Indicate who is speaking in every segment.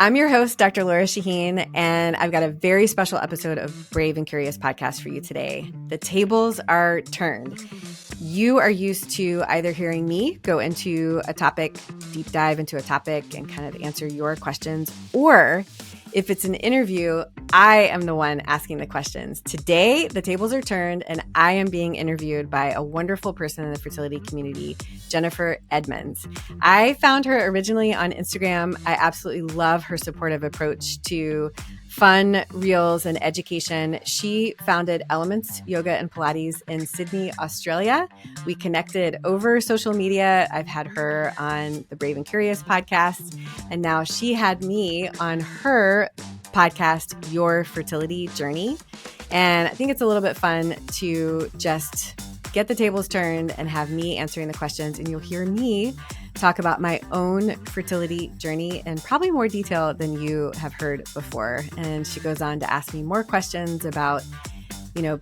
Speaker 1: I'm your host, Dr. Lora Shahine, and I've got a very special episode of Brave and Curious podcast for you today. The tables are turned. You are used to either hearing me go into a topic, deep dive into a topic, and kind of answer your questions, or if it's an interview, I am the one asking the questions. Today, the tables are turned, and I am being interviewed by a wonderful person in the fertility community, Jennifer Edmonds. I found her originally on Instagram. I absolutely love her supportive approach to fun reels and education. She founded Elements Yoga and Pilates in Sydney, Australia. We connected over social media. I've had her on the Brave and Curious podcast, and now she had me on her podcast, Your Fertility Journey. And I think it's a little bit fun to just get the tables turned and have me answering the questions, and you'll hear me talk about my own fertility journey in probably more detail than you have heard before. And she goes on to ask me more questions about,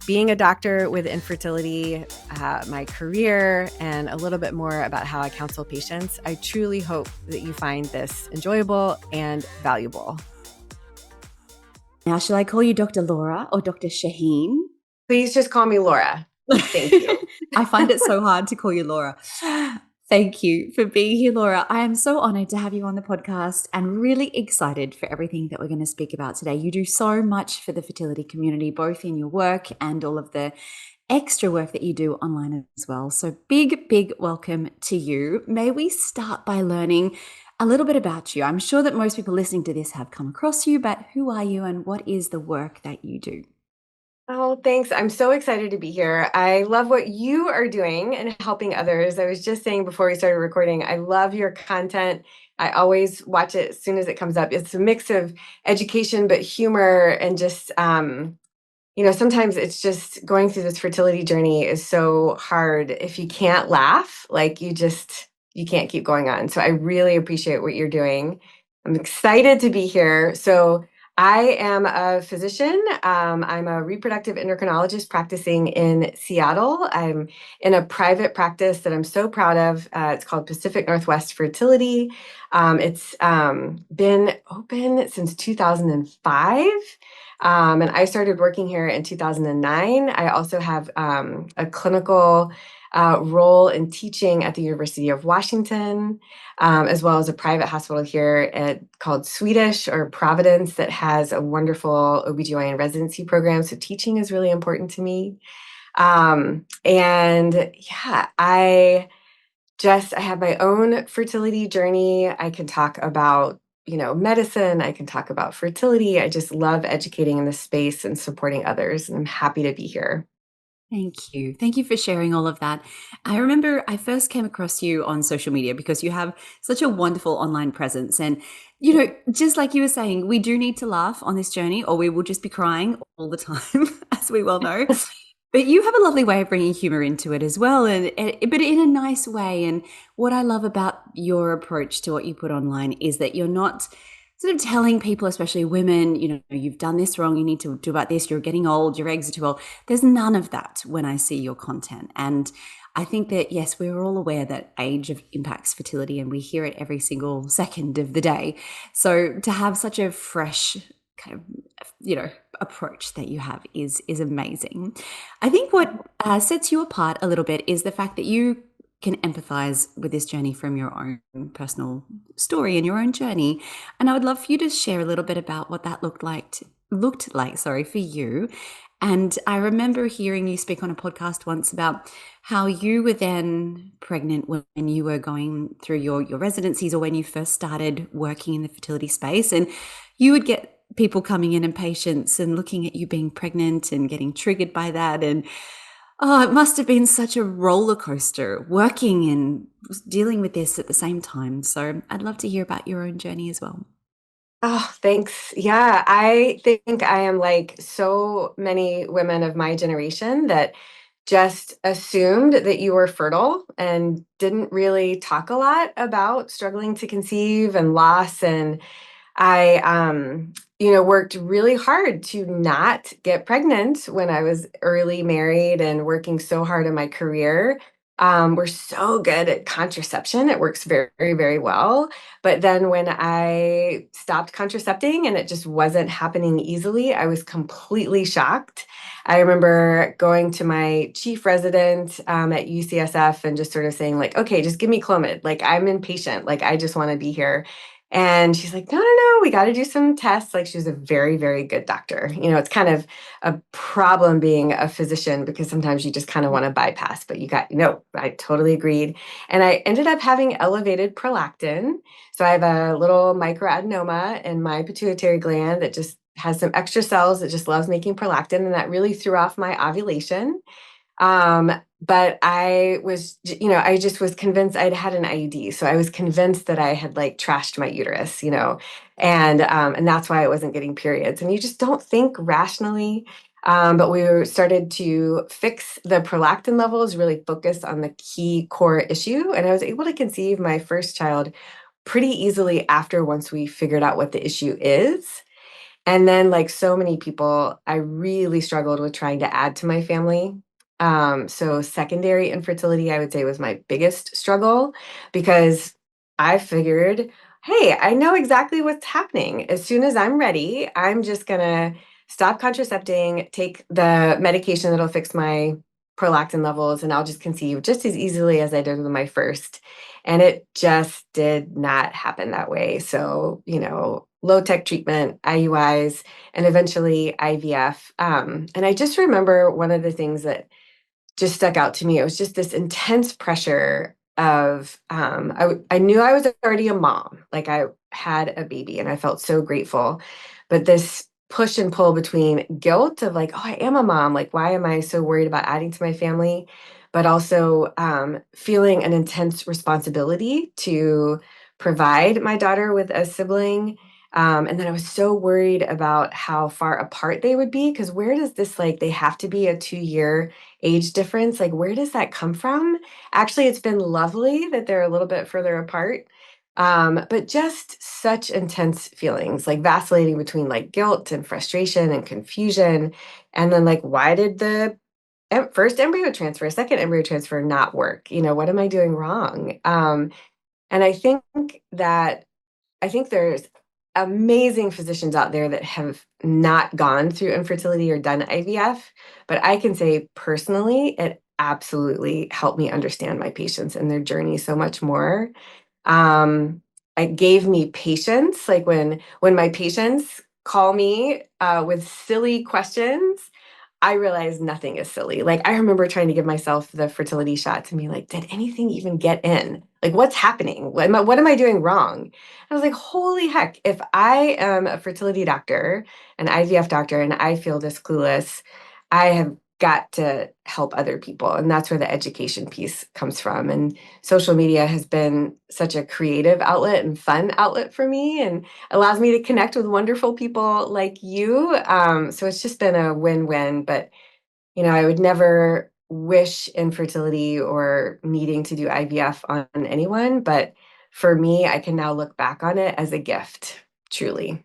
Speaker 1: being a doctor with infertility, my career, and a little bit more about how I counsel patients. I truly hope that you find this enjoyable and valuable.
Speaker 2: Now, shall I call you Dr. Lora or Dr. Shahine?
Speaker 1: Please just call me Lora. Thank you.
Speaker 2: I find it so hard to call you Lora. Thank you for being here, Lora. I am so honored to have you on the podcast and really excited for everything that we're going to speak about today. You do so much for the fertility community, both in your work and all of the extra work that you do online as well. So big welcome to you. May we start by learning a little bit about you. I'm sure that most people listening to this have come across you, but who are you and what is the work that you do?
Speaker 1: Oh, thanks. I'm so excited to be here. I love what you are doing and helping others. I was just saying before we started recording, I love your content. I always watch it as soon as it comes up. It's a mix of education, but humor and just, sometimes it's just going through this fertility journey is so hard. If you can't laugh, you can't keep going on. So I really appreciate what you're doing. I'm excited to be here. So I am a physician. I'm a reproductive endocrinologist practicing in Seattle. I'm in a private practice that I'm so proud of. It's called Pacific Northwest Fertility. It's been open since 2005. And I started working here in 2009. I also have a clinical role in teaching at the University of Washington, as well as a private hospital here called Swedish or Providence that has a wonderful OBGYN residency program. So teaching is really important to me. I have my own fertility journey. I can talk about medicine. I can talk about fertility. I just love educating in this space and supporting others. And I'm happy to be here.
Speaker 2: Thank you. Thank you for sharing all of that. I remember I first came across you on social media because you have such a wonderful online presence. And, just like you were saying, we do need to laugh on this journey or we will just be crying all the time, as we well know. But you have a lovely way of bringing humor into it as well, but in a nice way. And what I love about your approach to what you put online is that you're not sort of telling people, especially women, you've done this wrong, you need to do about this, you're getting old, your eggs are too old. There's none of that when I see your content. And I think that, yes, we're all aware that age impacts fertility and we hear it every single second of the day. So to have such a fresh kind of, approach that you have is amazing. I think what sets you apart a little bit is the fact that you can empathize with this journey from your own personal story and your own journey. And I would love for you to share a little bit about what that looked like for you. And I remember hearing you speak on a podcast once about how you were then pregnant when you were going through your residencies or when you first started working in the fertility space. And you would get people coming in and patients and looking at you being pregnant and getting triggered by that. And it must have been such a roller coaster working and dealing with this at the same time. So I'd love to hear about your own journey as well.
Speaker 1: Oh, thanks. Yeah, I think I am like so many women of my generation that just assumed that you were fertile and didn't really talk a lot about struggling to conceive and loss. And I, worked really hard to not get pregnant when I was early married and working so hard in my career. we're so good at contraception. It works very, very, very well. But then when I stopped contracepting and it just wasn't happening easily, I was completely shocked. I remember going to my chief resident at UCSF and just sort of saying, like, okay, just give me Clomid. Like, I'm impatient. Like, I just want to be here. And she's like, no, no, no, we got to do some tests. Like, she was a very, very good doctor. It's kind of a problem being a physician because sometimes you just kind of want to bypass, but no, I totally agreed. And I ended up having elevated prolactin. So I have a little microadenoma in my pituitary gland that just has some extra cells that just loves making prolactin. And that really threw off my ovulation. But I just was convinced I'd had an IUD. So I was convinced that I had like trashed my uterus, and that's why I wasn't getting periods. And you just don't think rationally. But started to fix the prolactin levels, really focus on the key core issue. And I was able to conceive my first child pretty easily once we figured out what the issue is. And then, like so many people, I really struggled with trying to add to my family. So secondary infertility, I would say, was my biggest struggle because I figured, hey, I know exactly what's happening. As soon as I'm ready, I'm just gonna stop contracepting, take the medication that'll fix my prolactin levels, and I'll just conceive just as easily as I did with my first. And it just did not happen that way. So, low tech treatment, IUIs, and eventually IVF. And I just remember one of the things that just stuck out to me. It was just this intense pressure of, I knew I was already a mom, like I had a baby and I felt so grateful. But this push and pull between guilt of like, oh, I am a mom. Like, why am I so worried about adding to my family? But also feeling an intense responsibility to provide my daughter with a sibling. And then I was so worried about how far apart they would be. Because where does this, like, they have to be a 2-year age difference? Like, where does that come from? Actually, it's been lovely that they're a little bit further apart. But just such intense feelings, like vacillating between like guilt and frustration and confusion. And then, like, why did the first embryo transfer, second embryo transfer not work? What am I doing wrong? And I think there's amazing physicians out there that have not gone through infertility or done IVF, but I can say personally, it absolutely helped me understand my patients and their journey so much more. Um, it gave me patience. Like when my patients call me with silly questions, I realize nothing is silly. Like, I remember trying to give myself the fertility shot to be like, did anything even get in? Like, what's happening? What am I doing wrong? I was like, holy heck, if I am a fertility doctor, an IVF doctor, and I feel this clueless, I have got to help other people. And that's where the education piece comes from. And social media has been such a creative outlet and fun outlet for me and allows me to connect with wonderful people like you. So it's just been a win-win. But, I would never wish infertility or needing to do IVF on anyone. But for me, I can now look back on it as a gift, truly.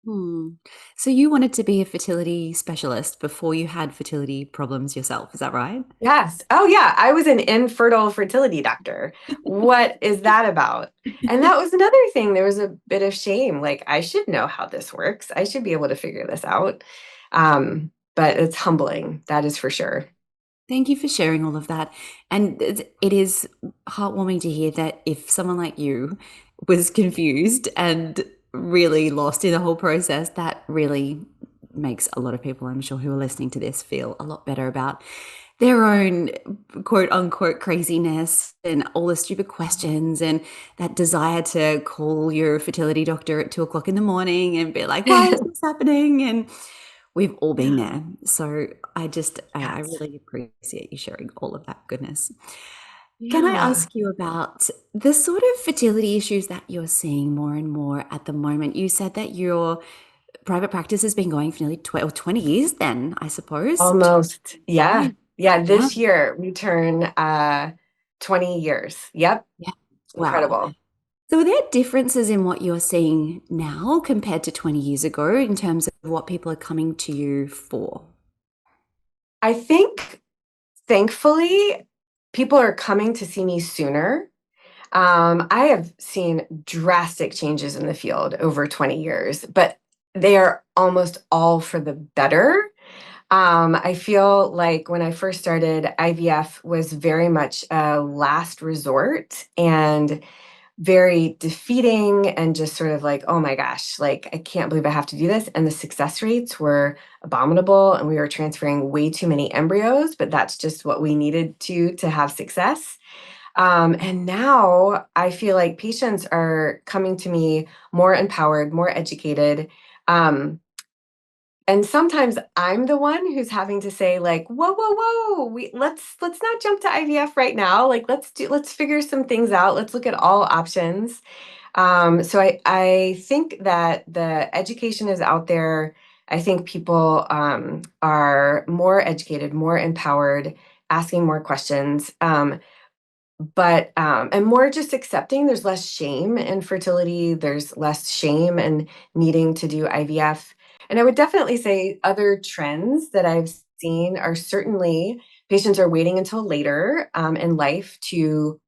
Speaker 2: Hmm. So you wanted to be a fertility specialist before you had fertility problems yourself, is that right?
Speaker 1: Yes. Oh, yeah. I was an infertile fertility doctor. What is that about? And that was another thing. There was a bit of shame. Like, I should know how this works. I should be able to figure this out. But it's humbling. That is for sure.
Speaker 2: Thank you for sharing all of that. And it is heartwarming to hear that if someone like you was confused and really lost in the whole process, that really makes a lot of people, I'm sure, who are listening to this feel a lot better about their own quote unquote craziness and all the stupid questions and that desire to call your fertility doctor at 2 o'clock in the morning and be like, why is this happening? And we've all been there. So I
Speaker 1: Yes.
Speaker 2: really appreciate you sharing all of that goodness. Can I
Speaker 1: Yeah.
Speaker 2: ask you about the sort of fertility issues that you're seeing more and more at the moment? You said that your private practice has been going for nearly 12 or 20 years then, I suppose.
Speaker 1: Almost. Yeah.
Speaker 2: Right.
Speaker 1: Yeah.
Speaker 2: Yeah.
Speaker 1: This year we turn 20 years. Yep.
Speaker 2: Yeah. Wow.
Speaker 1: Incredible.
Speaker 2: So are there differences in what you're seeing now compared to 20 years ago in terms of what people are coming to you for?
Speaker 1: I think, thankfully, people are coming to see me sooner. I have seen drastic changes in the field over 20 years, but they are almost all for the better. I feel like when I first started, IVF was very much a last resort and very defeating and just sort of like, oh my gosh, like I can't believe I have to do this. And the success rates were abominable and we were transferring way too many embryos, but that's just what we needed to have success. And now I feel like patients are coming to me more empowered, more educated. Um, and sometimes I'm the one who's having to say like, whoa, whoa, whoa, let's not jump to IVF right now. Like let's figure some things out. Let's look at all options. So I think that the education is out there. I think people are more educated, more empowered, asking more questions. But and more just accepting there's less shame in fertility, there's less shame in needing to do IVF. And I would definitely say other trends that I've seen are certainly patients are waiting until later in life to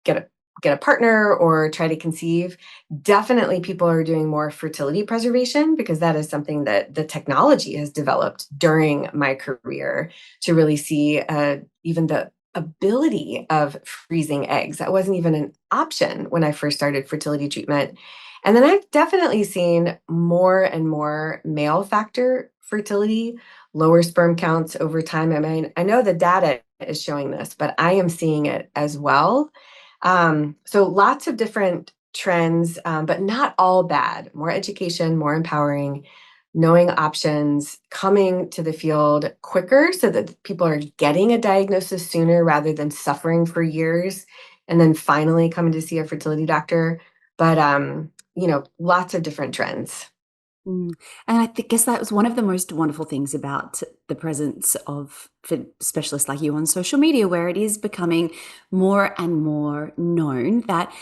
Speaker 1: get a get a partner or try to conceive. Definitely people are doing more fertility preservation because that is something that the technology has developed during my career to really see even the ability of freezing eggs. That wasn't even an option when I first started fertility treatment. And then I've definitely seen more and more male factor fertility, lower sperm counts over time. I mean, I know the data is showing this, but I am seeing it as well. So lots of different trends, but not all bad. More education, more empowering, knowing options, coming to the field quicker so that people are getting a diagnosis sooner rather than suffering for years and then finally coming to see a fertility doctor. But lots of different trends.
Speaker 2: Mm. And guess that was one of the most wonderful things about the presence of specialists like you on social media, where it is becoming more and more known that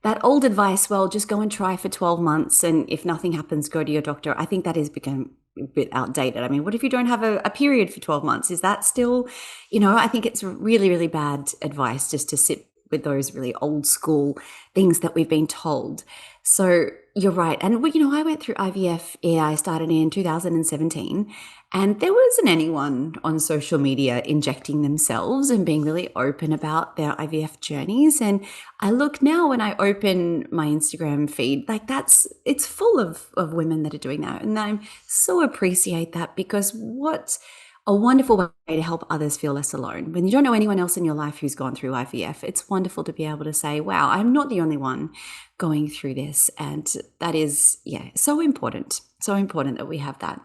Speaker 2: that old advice, well, just go and try for 12 months, and if nothing happens, go to your doctor. I think that has become a bit outdated. I mean, what if you don't have a period for 12 months? Is that still, I think it's really, really bad advice just to sit with those really old school things that we've been told. So you're right. And, I went through IVF. Yeah, I started in 2017, and there wasn't anyone on social media injecting themselves and being really open about their IVF journeys. And I look now when I open my Instagram feed, like it's full of women that are doing that. And I so appreciate that, because what a wonderful way to help others feel less alone. When you don't know anyone else in your life who's gone through IVF, it's wonderful to be able to say, wow, I'm not the only one going through this. And that is, yeah, so important. So important that we have that.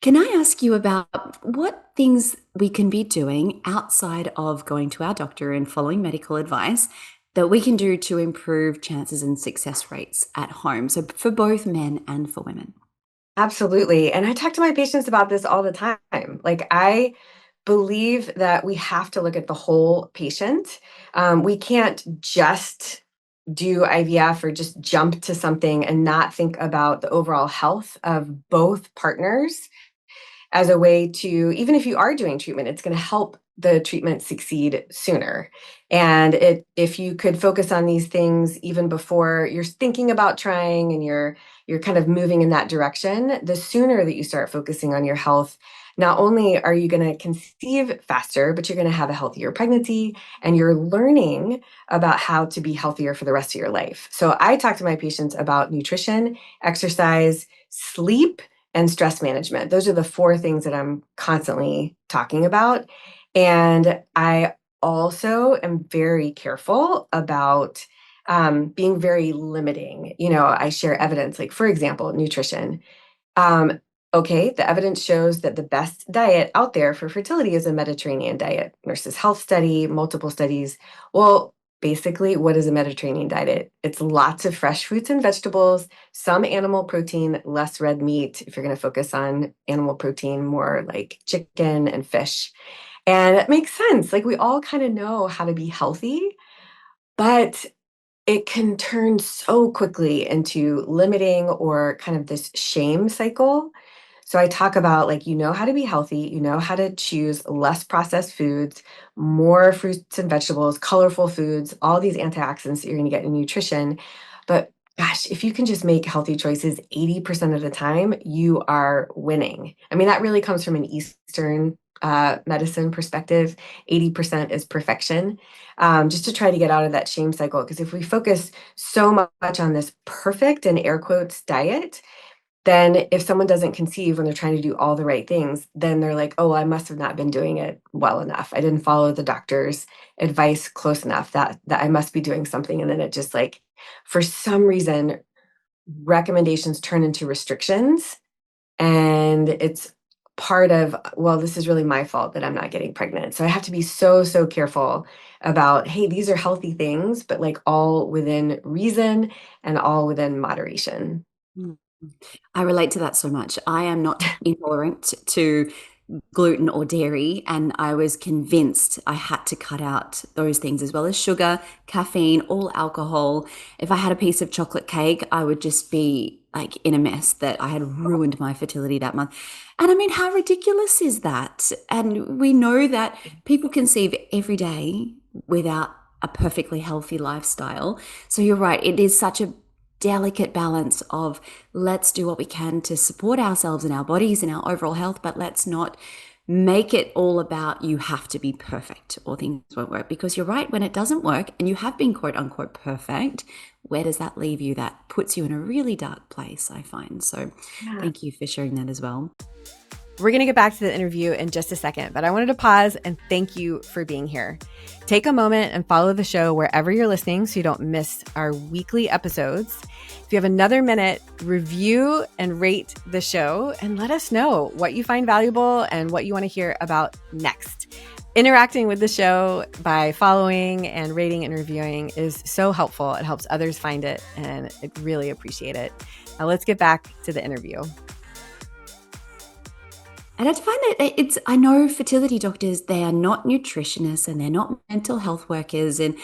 Speaker 2: Can I ask you about what things we can be doing outside of going to our doctor and following medical advice that we can do to improve chances and success rates at home? So for both men and for women.
Speaker 1: Absolutely. And I talk to my patients about this all the time. Like, I believe that we have to look at the whole patient. We can't just do IVF or just jump to something and not think about the overall health of both partners as a way to, even if you are doing treatment, it's going to help the treatment succeed sooner. And if you could focus on these things even before you're thinking about trying and you're kind of moving in that direction, the sooner that you start focusing on your health, not only are you going to conceive faster, but you're going to have a healthier pregnancy and you're learning about how to be healthier for the rest of your life. So I talk to my patients about nutrition, exercise, sleep, and stress management. Those are the four things that I'm constantly talking about. And I also am very careful about being very limiting. I share evidence, like, for example, nutrition. Um, okay, the evidence shows that the best diet out there for fertility is a Mediterranean diet. Nurses Health Study, multiple studies. Well, basically, what is a Mediterranean diet? It's lots of fresh fruits and vegetables, some animal protein, less red meat. If you're going to focus on animal protein, more like chicken and fish. And it makes sense. Like, we all kind of know how to be healthy, but it can turn so quickly into limiting or kind of this shame cycle. So I talk about like, how to be healthy, how to choose less processed foods, more fruits and vegetables, colorful foods, all these antioxidants that you're going to get in nutrition. But gosh, if you can just make healthy choices 80% of the time, you are winning. I mean, that really comes from an Eastern medicine perspective. 80% is perfection. Just to try to get out of that shame cycle. Because if we focus so much on this perfect and air quotes diet, then if someone doesn't conceive when they're trying to do all the right things, then they're like, oh, I must have not been doing it well enough. I didn't follow the doctor's advice close enough, that I must be doing something. And then it just like, for some reason, recommendations turn into restrictions. And it's part of, well, this is really my fault that I'm not getting pregnant. So I have to be so, so careful about, hey, these are healthy things, but like all within reason and all within moderation.
Speaker 2: Mm. I relate to that so much. I am not intolerant to gluten or dairy, and I was convinced I had to cut out those things as well as sugar, caffeine, all alcohol. If I had a piece of chocolate cake, I would just be like in a mess that I had ruined my fertility that month. And I mean, how ridiculous is that? And we know that people conceive every day without a perfectly healthy lifestyle. So you're right, it is such a delicate balance of let's do what we can to support ourselves and our bodies and our overall health, but let's not make it all about you have to be perfect or things won't work. Because you're right, when it doesn't work and you have been quote unquote perfect, where does that leave you? That puts you in a really dark place, I find. So thank you for sharing that as well.
Speaker 1: We're going to get back to the interview in just a second, but I wanted to pause and thank you for being here. Take a moment and follow the show wherever you're listening so you don't miss our weekly episodes. If you have another minute, review and rate the show and let us know what you find valuable and what you want to hear about next. Interacting with the show by following and rating and reviewing is so helpful. It helps others find it, and I really appreciate it. Now let's get back to the interview.
Speaker 2: And I find that I know fertility doctors, they are not nutritionists and they're not mental health workers. And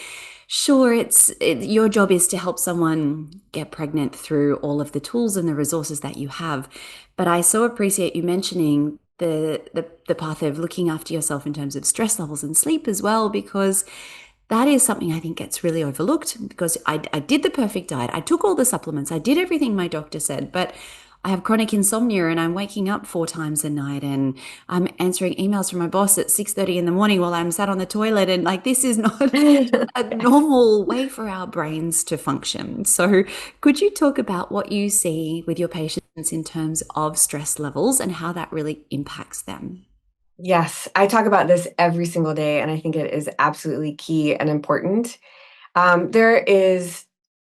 Speaker 2: sure, your job is to help someone get pregnant through all of the tools and the resources that you have. But I so appreciate you mentioning the path of looking after yourself in terms of stress levels and sleep as well, because that is something I think gets really overlooked. Because I did the perfect diet, I took all the supplements, I did everything my doctor said, but I have chronic insomnia and I'm waking up 4 times a night and I'm answering emails from my boss at 6:30 in the morning while I'm sat on the toilet. And like, this is not a normal way for our brains to function. So could you talk about what you see with your patients in terms of stress levels and how that really impacts them?
Speaker 1: Yes, I talk about this every single day, and I think it is absolutely key and important. There is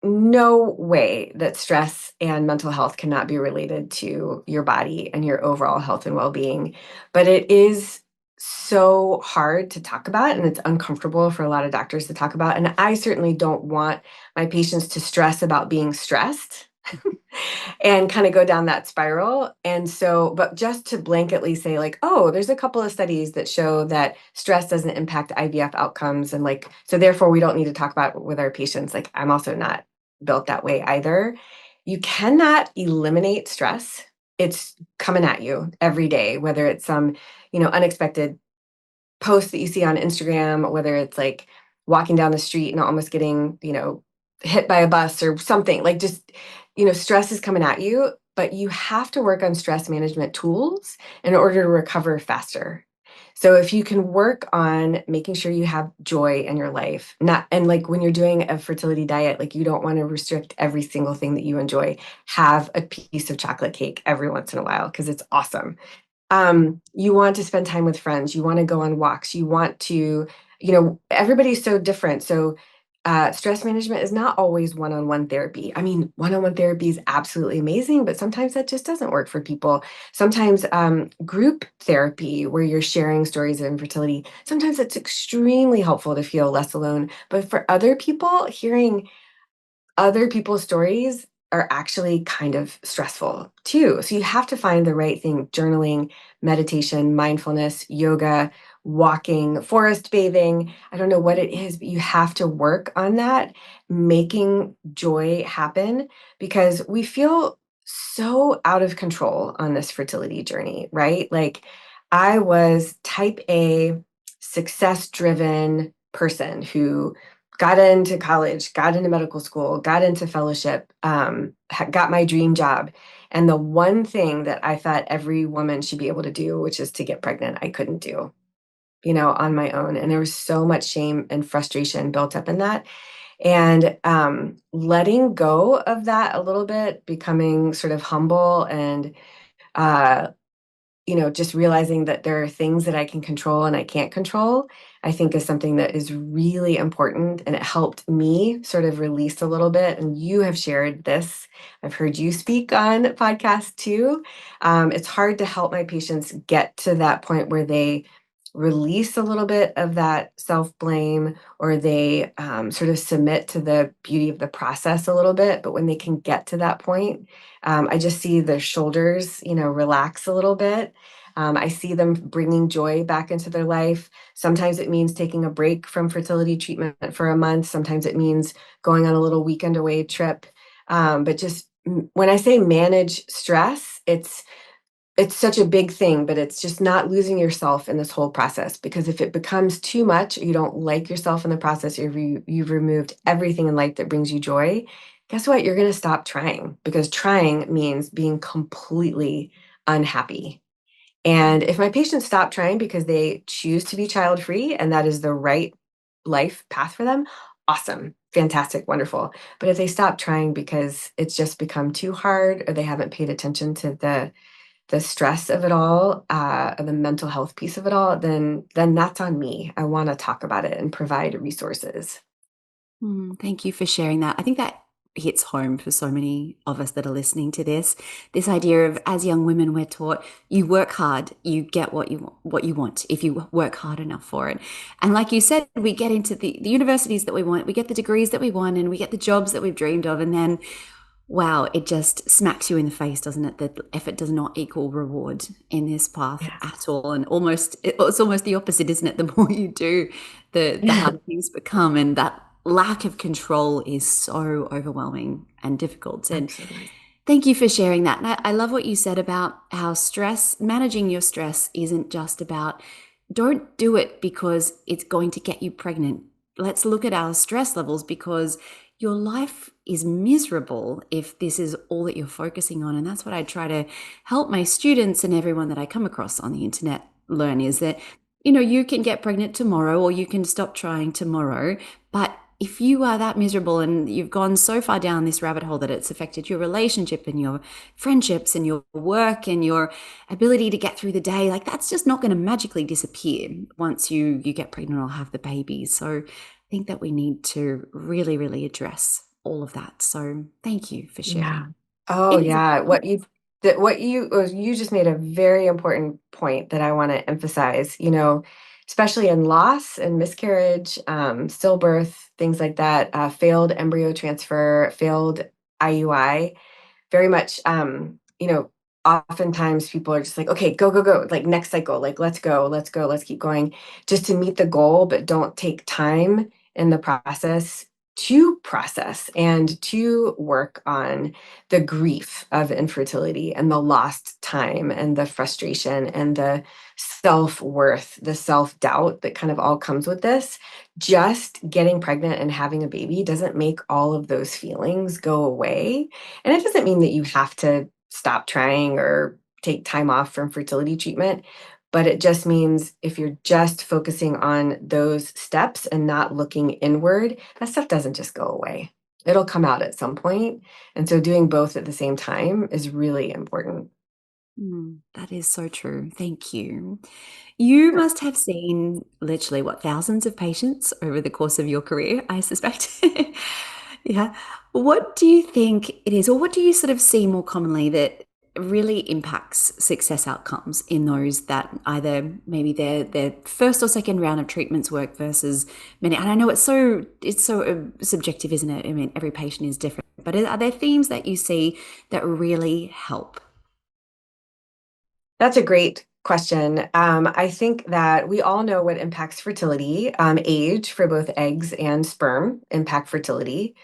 Speaker 1: no way that stress and mental health cannot be related to your body and your overall health and well-being, but it is so hard to talk about, and it's uncomfortable for a lot of doctors to talk about. And I certainly don't want my patients to stress about being stressed and kind of go down that spiral. And so, but just to blanketly say, like, oh, there's a couple of studies that show that stress doesn't impact IVF outcomes. And like, so therefore, we don't need to talk about it with our patients. Like, I'm also not built that way either. You cannot eliminate stress. It's coming at you every day, whether it's some, unexpected post that you see on Instagram, whether it's like walking down the street and almost getting, hit by a bus or something, like just, stress is coming at you, but you have to work on stress management tools in order to recover faster. So if you can work on making sure you have joy in your life, not, and like when you're doing a fertility diet, like you don't want to restrict every single thing that you enjoy. Have a piece of chocolate cake every once in a while because it's awesome. You want to spend time with friends, you want to go on walks, you want to, everybody's so different. So stress management is not always one-on-one therapy. I mean, one-on-one therapy is absolutely amazing, but sometimes that just doesn't work for people. Sometimes group therapy, where you're sharing stories of infertility, sometimes it's extremely helpful to feel less alone. But for other people, hearing other people's stories are actually kind of stressful too. So you have to find the right thing: journaling, meditation, mindfulness, yoga, walking, forest bathing. I don't know what it is, but you have to work on that, making joy happen, because we feel so out of control on this fertility journey, right? Like I was type A, success driven person who got into college, got into medical school, got into fellowship, got my dream job. And the one thing that I thought every woman should be able to do, which is to get pregnant, I couldn't do, on my own. And there was so much shame and frustration built up in that. And letting go of that a little bit, becoming sort of humble and uh, just realizing that there are things that I can control and I can't control, I think is something that is really important. And it helped me sort of release a little bit. And you have shared this. I've heard you speak on podcasts too. It's hard to help my patients get to that point where they release a little bit of that self-blame, or they sort of submit to the beauty of the process a little bit. But when they can get to that point, I just see their shoulders, relax a little bit. I see them bringing joy back into their life. Sometimes it means taking a break from fertility treatment for a month. Sometimes it means going on a little weekend away trip. But just when I say manage stress, it's such a big thing, but it's just not losing yourself in this whole process. Because if it becomes too much, you don't like yourself in the process, you've removed everything in life that brings you joy, guess what? You're going to stop trying, because trying means being completely unhappy. And if my patients stop trying because they choose to be child free and that is the right life path for them, awesome, fantastic, wonderful. But if they stop trying because it's just become too hard, or they haven't paid attention to the stress of it all, or the mental health piece of it all, then that's on me. I want to talk about it and provide resources.
Speaker 2: Thank you for sharing that. I think that hits home for so many of us that are listening to this idea of, as young women, we're taught you work hard, you get what you want if you work hard enough for it. And like you said, we get into the universities that we want, we get the degrees that we want, and we get the jobs that we've dreamed of, and then wow, it just smacks you in the face, doesn't it? That effort does not equal reward in this path
Speaker 1: Yeah.
Speaker 2: at all. And it's almost the opposite, isn't it? The more you do, the
Speaker 1: Yeah,
Speaker 2: harder things become. And that lack of control is so overwhelming and difficult. And
Speaker 1: absolutely.
Speaker 2: thank you for sharing that. And I love what you said about how managing your stress isn't just about, don't do it because it's going to get you pregnant. Let's look at our stress levels, because your life is miserable if this is all that you're focusing on. And that's what I try to help my students and everyone that I come across on the internet learn, is that, you can get pregnant tomorrow or you can stop trying tomorrow. But if you are that miserable and you've gone so far down this rabbit hole that it's affected your relationship and your friendships and your work and your ability to get through the day, like, that's just not going to magically disappear once you get pregnant or have the baby. So I think that we need to really, really address all of that. So thank you for
Speaker 1: Yeah.
Speaker 2: sharing.
Speaker 1: Oh,
Speaker 2: It is.
Speaker 1: yeah. What you just made a very important point that I want to emphasize, especially in loss and miscarriage, stillbirth, things like that, failed embryo transfer, failed IUI, very much, oftentimes people are just like, okay, go, go, go, like next cycle, like let's go, let's go, let's keep going, just to meet the goal, but don't take time in the process to process and to work on the grief of infertility and the lost time and the frustration and the self-worth, the self-doubt that kind of all comes with this. Just getting pregnant and having a baby doesn't make all of those feelings go away. And it doesn't mean that you have to stop trying or take time off from fertility treatment, but it just means if you're just focusing on those steps and not looking inward, that stuff doesn't just go away. It'll come out at some point. And so doing both at the same time is really important.
Speaker 2: That is so true. Thank you. You must have seen literally what, thousands of patients over the course of your career, I suspect. Yeah. What do you think it is, or what do you sort of see more commonly that really impacts success outcomes in those that either maybe their first or second round of treatments work versus many? And I know it's so subjective, isn't it? I mean, every patient is different. But are there themes that you see that really help?
Speaker 1: That's a great question. I think that we all know what impacts fertility. Age for both eggs and sperm impact fertility.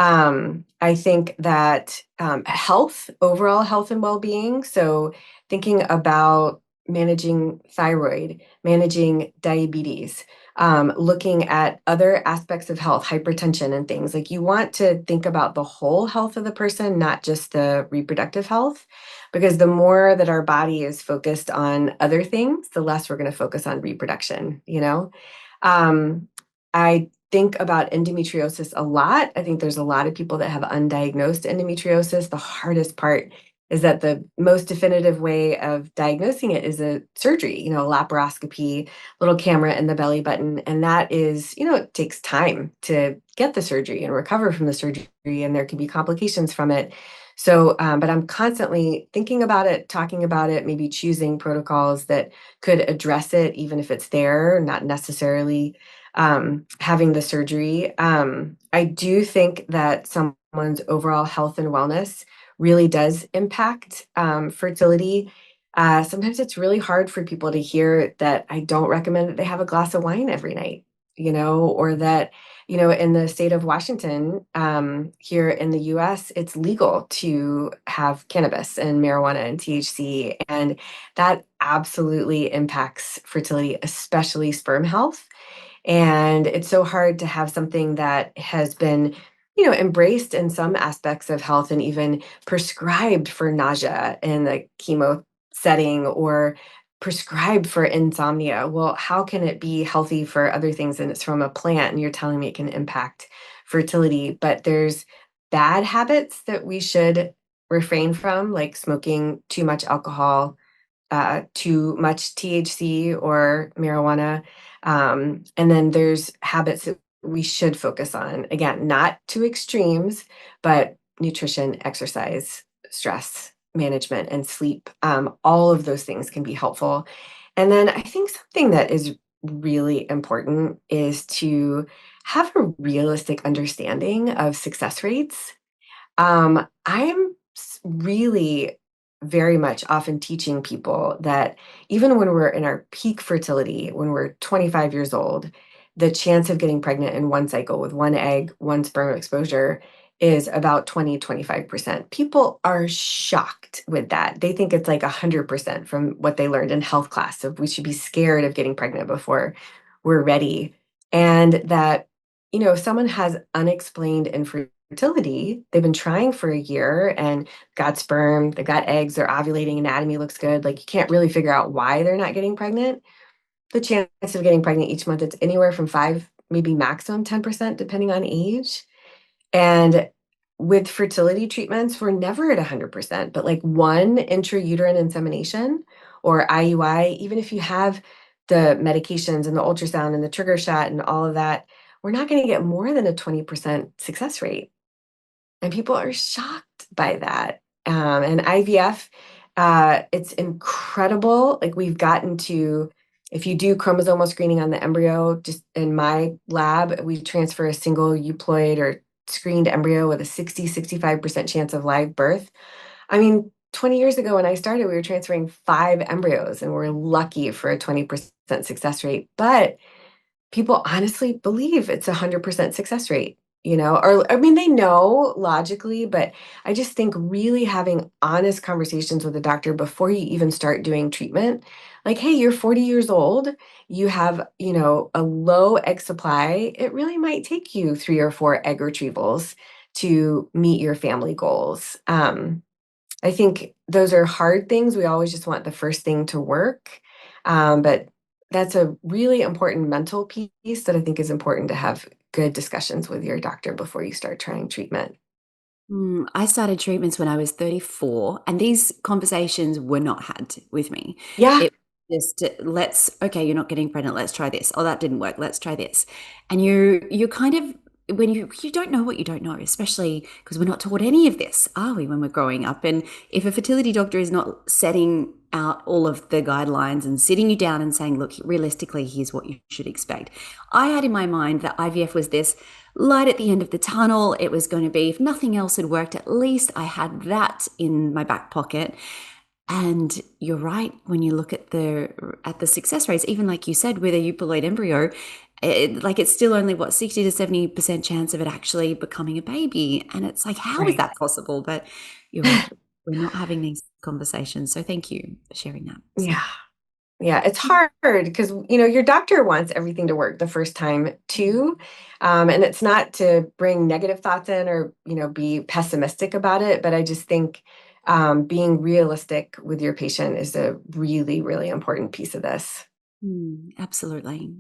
Speaker 1: I think that health, overall health and well-being. So thinking about managing thyroid, managing diabetes, looking at other aspects of health, hypertension and things. Like you want to think about the whole health of the person, not just the reproductive health, because the more that our body is focused on other things, the less we're going to focus on reproduction, you know? Um, I think about endometriosis a lot. I think there's a lot of people that have undiagnosed endometriosis. The hardest part is that the most definitive way of diagnosing it is a surgery, you know, laparoscopy, little camera in the belly button. And that is, you know, it takes time to get the surgery and recover from the surgery, and there can be complications from it. So, but I'm constantly thinking about it, talking about it, maybe choosing protocols that could address it, even if it's there, not necessarily having the surgery. I do think that someone's overall health and wellness really does impact fertility. Sometimes it's really hard for people to hear that I don't recommend that they have a glass of wine every night, you know, or that, you know, in the state of Washington, here in the US, it's legal to have cannabis and marijuana and THC. And that absolutely impacts fertility, especially sperm health. And it's so hard to have something that has been, you know, embraced in some aspects of health and even prescribed for nausea in the chemo setting or prescribed for insomnia. Well, how can it be healthy for other things? And it's from a plant, and you're telling me it can impact fertility. But there's bad habits that we should refrain from, like smoking too much alcohol, too much THC or marijuana. And then there's habits that we should focus on. Again, not to extremes, but nutrition, exercise, stress management, and sleep. All of those things can be helpful. And then I think something that is really important is to have a realistic understanding of success rates. I'm really very much often teaching people that even when we're in our peak fertility, when we're 25 years old, the chance of getting pregnant in one cycle with one egg, one sperm exposure is about 25%. People are shocked with that. They think it's like 100% from what they learned in health class. So we should be scared of getting pregnant before we're ready. And that, you know, if someone has unexplained infertility, they've been trying for a year and got sperm, they've got eggs, their ovulating anatomy looks good. Like you can't really figure out why they're not getting pregnant. The chance of getting pregnant each month, it's anywhere from 5, maybe maximum 10%, depending on age. And with fertility treatments, we're never at 100%, but like one intrauterine insemination or IUI, even if you have the medications and the ultrasound and the trigger shot and all of that, we're not going to get more than a 20% success rate. And people are shocked by that. And IVF, it's incredible. Like we've gotten to, if you do chromosomal screening on the embryo, just in my lab, we transfer a single euploid or screened embryo with a 65% chance of live birth. I mean, 20 years ago when I started, we were transferring 5 embryos and we're lucky for a 20% success rate. But people honestly believe it's 100% success rate, you know, or I mean, they know logically, but I just think really having honest conversations with a doctor before you even start doing treatment, like, hey, you're 40 years old, you have, you know, a low egg supply. It really might take you 3 or 4 egg retrievals to meet your family goals. I think those are hard things. We always just want the first thing to work. But that's a really important mental piece that I think is important to have good discussions with your doctor before you start trying treatment.
Speaker 2: I started treatments when I was 34, and these conversations were not had with me.
Speaker 1: Yeah.
Speaker 2: It was just, let's, okay, you're not getting pregnant, let's try this. Oh, that didn't work, let's try this. And you're kind of, when you don't know what you don't know, especially because we're not taught any of this, are we, when we're growing up? And if a fertility doctor is not setting out all of the guidelines and sitting you down and saying, look, realistically, here's what you should expect. I had in my mind that IVF was this light at the end of the tunnel. It was going to be, if nothing else had worked, at least I had that in my back pocket. And you're right, when you look at the success rates, even like you said, with a euploid embryo, It's still only 60 to 70% chance of it actually becoming a baby. And it's like, how is
Speaker 1: Right.
Speaker 2: that possible? But you're right. We're not having these conversations. So thank you for sharing that. So,
Speaker 1: Yeah. Yeah, it's hard because your doctor wants everything to work the first time too, and it's not to bring negative thoughts in or be pessimistic about it. But I just think being realistic with your patient is a really, really important piece of this.
Speaker 2: absolutely.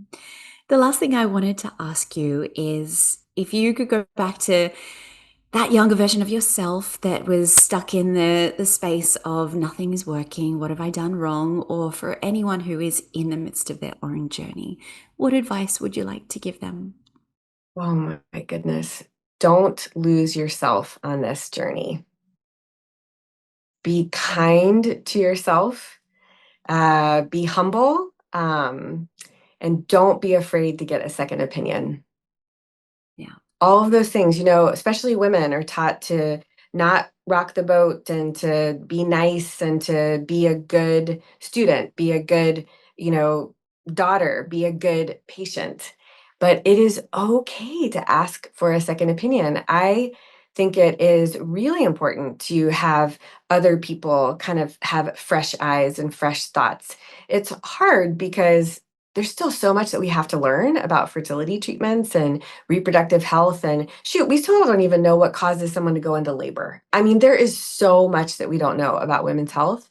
Speaker 2: The last thing I wanted to ask you is if you could go back to that younger version of yourself that was stuck in the space of nothing is working, what have I done wrong? Or for anyone who is in the midst of their own journey, what advice would you like to give them?
Speaker 1: Oh my goodness! Don't lose yourself on this journey. Be kind to yourself. Be humble, and don't be afraid to get a second opinion.
Speaker 2: Yeah.
Speaker 1: All of those things, especially women are taught to not rock the boat and to be nice and to be a good student, be a good, you know, daughter, be a good patient. But it is okay to ask for a second opinion. I think it is really important to have other people kind of have fresh eyes and fresh thoughts. It's hard because there's still so much that we have to learn about fertility treatments and reproductive health. And shoot, we still don't even know what causes someone to go into labor. I mean, there is so much that we don't know about women's health.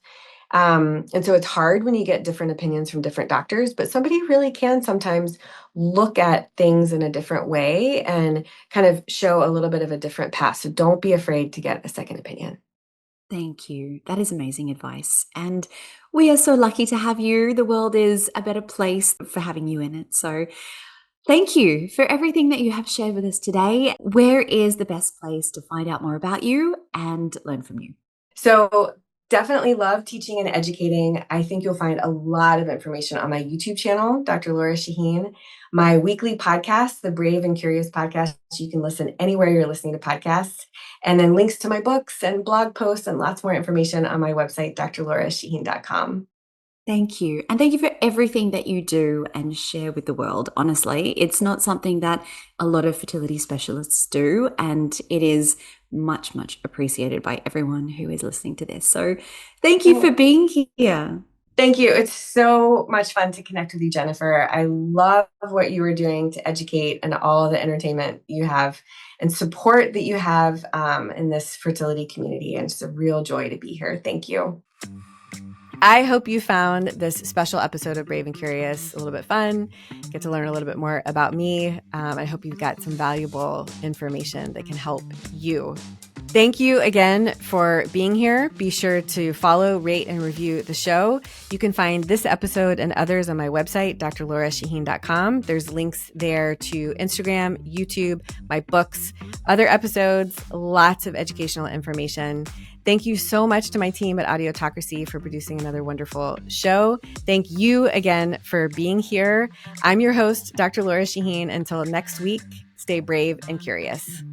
Speaker 1: And so it's hard when you get different opinions from different doctors, but somebody really can sometimes look at things in a different way and kind of show a little bit of a different path. So don't be afraid to get a second opinion.
Speaker 2: Thank you. That is amazing advice. And we are so lucky to have you. The world is a better place for having you in it. So thank you for everything that you have shared with us today. Where is the best place to find out more about you and learn from you?
Speaker 1: So definitely love teaching and educating. I think you'll find a lot of information on my YouTube channel, Dr. Lora Shahine. My weekly podcast, the Brave and Curious podcast, you can listen anywhere you're listening to podcasts. And then links to my books and blog posts and lots more information on my website, drlorashahine.com.
Speaker 2: Thank you. And thank you for everything that you do and share with the world. Honestly, it's not something that a lot of fertility specialists do, and it is much, much appreciated by everyone who is listening to this. So thank you for being here.
Speaker 1: Thank you. It's so much fun to connect with you, Jennifer. I love what you are doing to educate and all the entertainment you have and support that you have in this fertility community. And it's a real joy to be here. Thank you. I hope you found this special episode of Brave and Curious a little bit fun, get to learn a little bit more about me. I hope you've got some valuable information that can help you. Thank you again for being here. Be sure to follow, rate, and review the show. You can find this episode and others on my website, drlorashahine.com. There's links there to Instagram, YouTube, my books, other episodes, lots of educational information. Thank you so much to my team at Audiotocracy for producing another wonderful show. Thank you again for being here. I'm your host, Dr. Lora Shahine. Until next week, stay brave and curious.